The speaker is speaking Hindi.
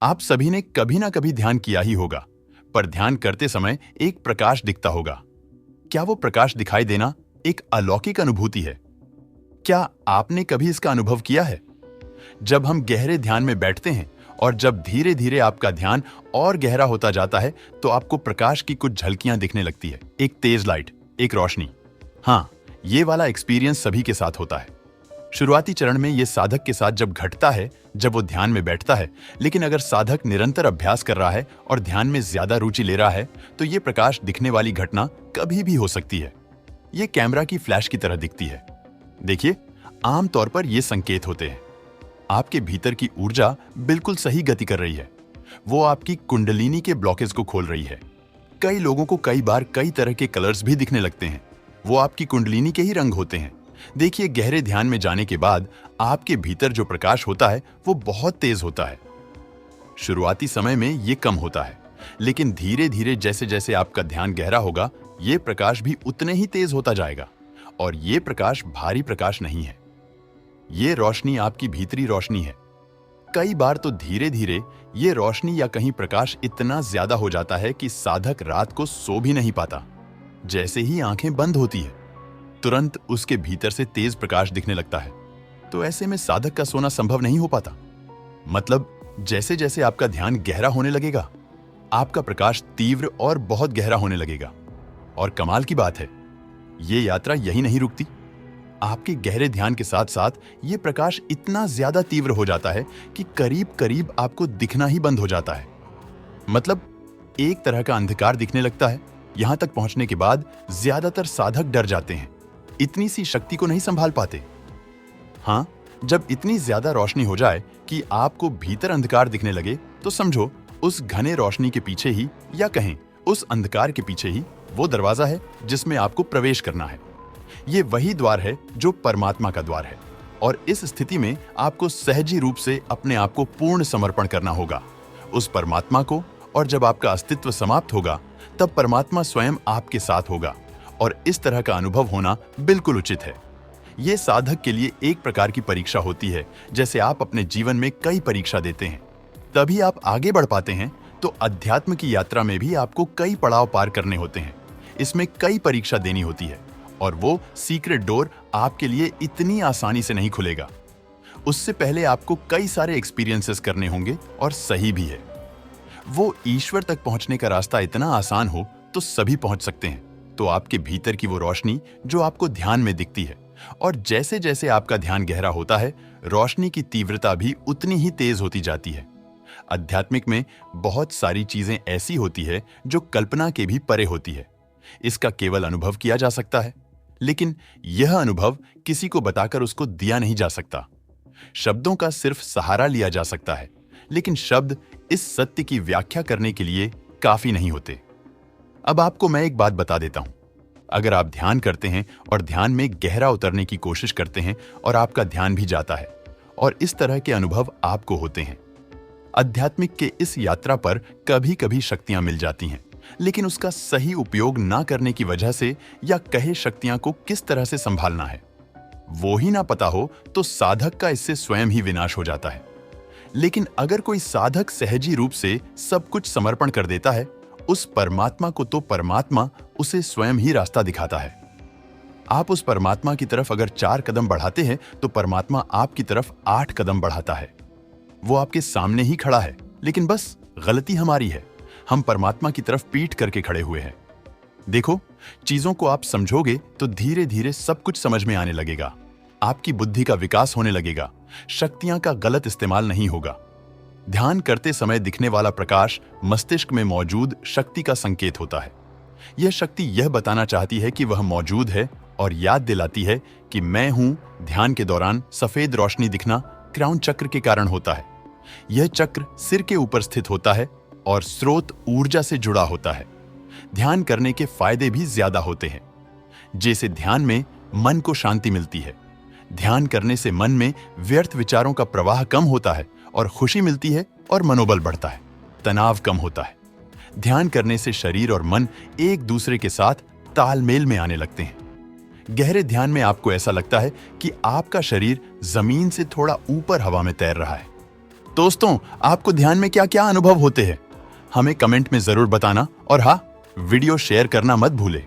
आप सभी ने कभी ना कभी ध्यान किया ही होगा, पर ध्यान करते समय एक प्रकाश दिखता होगा। क्या वो प्रकाश दिखाई देना एक अलौकिक अनुभूति है? क्या आपने कभी इसका अनुभव किया है? जब हम गहरे ध्यान में बैठते हैं और जब धीरे धीरे आपका ध्यान और गहरा होता जाता है, तो आपको प्रकाश की कुछ झलकियां दिखने लगती है। एक तेज लाइट, एक रोशनी। हाँ, ये वाला एक्सपीरियंस सभी के साथ होता है। शुरुआती चरण में ये साधक के साथ जब घटता है, जब वो ध्यान में बैठता है, लेकिन अगर साधक निरंतर अभ्यास कर रहा है और ध्यान में ज्यादा रुचि ले रहा है, तो ये प्रकाश दिखने वाली घटना कभी भी हो सकती है। ये कैमरा की फ्लैश की तरह दिखती है। देखिए, आमतौर पर ये संकेत होते हैं। आपके भीतर की ऊर्जा बिल्कुल सही गति कर रही है। वो आपकी कुंडलिनी के ब्लॉकेज को खोल रही है। कई लोगों को कई बार कई तरह के कलर्स भी दिखने लगते हैं। वो आपकी कुंडलिनी के ही रंग होते हैं। देखिए, गहरे ध्यान में जाने के बाद आपके भीतर जो प्रकाश होता है वो बहुत तेज होता है। शुरुआती समय में ये कम होता है, लेकिन धीरे धीरे जैसे जैसे आपका ध्यान गहरा होगा, ये प्रकाश भी उतने ही तेज होता जाएगा। और ये प्रकाश भारी प्रकाश नहीं है। ये रोशनी आपकी भीतरी रोशनी है। कई बार तो धीरे धीरे ये रोशनी या कहीं प्रकाश इतना ज्यादा हो जाता है कि साधक रात को सो भी नहीं पाता। जैसे ही आंखें बंद होती है, तुरंत उसके भीतर से तेज प्रकाश दिखने लगता है। तो ऐसे में साधक का सोना संभव नहीं हो पाता। मतलब, जैसे जैसे आपका ध्यान गहरा होने लगेगा, आपका प्रकाश तीव्र और बहुत गहरा होने लगेगा। और कमाल की बात है, ये यात्रा यही नहीं रुकती। आपके गहरे ध्यान के साथ साथ ये प्रकाश इतना ज्यादा तीव्र हो जाता है कि करीब करीब आपको दिखना ही बंद हो जाता है। मतलब, एक तरह का अंधकार दिखने लगता है। यहां तक पहुंचने के बाद ज्यादातर साधक डर जाते हैं। इतनी सी शक्ति को नहीं संभाल पाते। हाँ, जब इतनी ज्यादा रोशनी हो जाए कि आपको भीतर अंधकार दिखने लगे, तो समझो उस घने रोशनी के पीछे ही, या कहें उस अंधकार के पीछे ही, वो दरवाजा है जिसमें आपको प्रवेश करना है। ये वही द्वार है जो परमात्मा का द्वार है। और इस स्थिति में आपको सहजी रूप से अपने आप को पूर्ण समर्पण करना होगा उस परमात्मा को। और जब आपका अस्तित्व समाप्त होगा, तब परमात्मा स्वयं आपके साथ होगा। और इस तरह का अनुभव होना बिल्कुल उचित है। ये साधक के लिए एक प्रकार की परीक्षा होती है। जैसे आप अपने जीवन में कई परीक्षा देते हैं, तभी आप आगे बढ़ पाते हैं। तो अध्यात्म की यात्रा में भी आपको कई पड़ाव पार करने होते हैं। इसमें कई परीक्षा देनी होती है, और वो सीक्रेट डोर आपके लिए इतनी आसानी से नहीं खुलेगा। उससे पहले आपको कई सारे एक्सपीरियंसेस करने होंगे, और सही भी है। वो ईश्वर तक पहुंचने का रास्ता इतना आसान हो तो सभी पहुंच सकते हैं। तो आपके भीतर की वो रोशनी जो आपको ध्यान में दिखती है, और जैसे जैसे आपका ध्यान गहरा होता है, रोशनी की तीव्रता भी उतनी ही तेज होती जाती है। आध्यात्मिक में बहुत सारी चीजें ऐसी होती है जो कल्पना के भी परे होती है। इसका केवल अनुभव किया जा सकता है, लेकिन यह अनुभव किसी को बताकर उसको दिया नहीं जा सकता। शब्दों का सिर्फ सहारा लिया जा सकता है, लेकिन शब्द इस सत्य की व्याख्या करने के लिए काफी नहीं होते। अब आपको मैं एक बात बता देता हूं। अगर आप ध्यान करते हैं और ध्यान में गहरा उतरने की कोशिश करते हैं, और आपका ध्यान भी जाता है, और इस तरह के अनुभव आपको होते हैं। आध्यात्मिक के इस यात्रा पर कभी कभी शक्तियां मिल जाती हैं, लेकिन उसका सही उपयोग ना करने की वजह से, या कहे शक्तियां को किस तरह से संभालना है, वो ही ना पता हो, तो साधक का इससे स्वयं ही विनाश हो जाता है। लेकिन अगर कोई साधक सहजी रूप से सब कुछ समर्पण कर देता है, उस परमात्मा को, तो परमात्मा उसे स्वयं ही रास्ता दिखाता है। आप उस परमात्मा की तरफ अगर 4 कदम बढ़ाते हैं, तो परमात्मा आपकी तरफ 8 कदम बढ़ाता है। वो आपके सामने ही खड़ा है, लेकिन बस गलती हमारी है। हम परमात्मा की तरफ पीठ करके खड़े हुए हैं। देखो, चीजों को आप समझोगे तो धीरे धीरे सब कुछ समझ में आने लगेगा। आपकी बुद्धि का विकास होने लगेगा। शक्तियां का गलत इस्तेमाल नहीं होगा। ध्यान करते समय दिखने वाला प्रकाश मस्तिष्क में मौजूद शक्ति का संकेत होता है। यह शक्ति यह बताना चाहती है कि वह मौजूद है, और याद दिलाती है कि मैं हूं। ध्यान के दौरान सफेद रोशनी दिखना क्राउन चक्र के कारण होता है। यह चक्र सिर के ऊपर स्थित होता है, और स्रोत ऊर्जा से जुड़ा होता है। ध्यान करने के फायदे भी ज्यादा होते हैं। जैसे ध्यान में मन को शांति मिलती है। ध्यान करने से मन में व्यर्थ विचारों का प्रवाह कम होता है, और खुशी मिलती है, और मनोबल बढ़ता है। तनाव कम होता है। ध्यान करने से शरीर और मन एक दूसरे के साथ तालमेल में आने लगते हैं। गहरे ध्यान में आपको ऐसा लगता है कि आपका शरीर जमीन से थोड़ा ऊपर हवा में तैर रहा है। दोस्तों, आपको ध्यान में क्या क्या अनुभव होते हैं, हमें कमेंट में जरूर बताना और हाँ, वीडियो शेयर करना मत भूलें।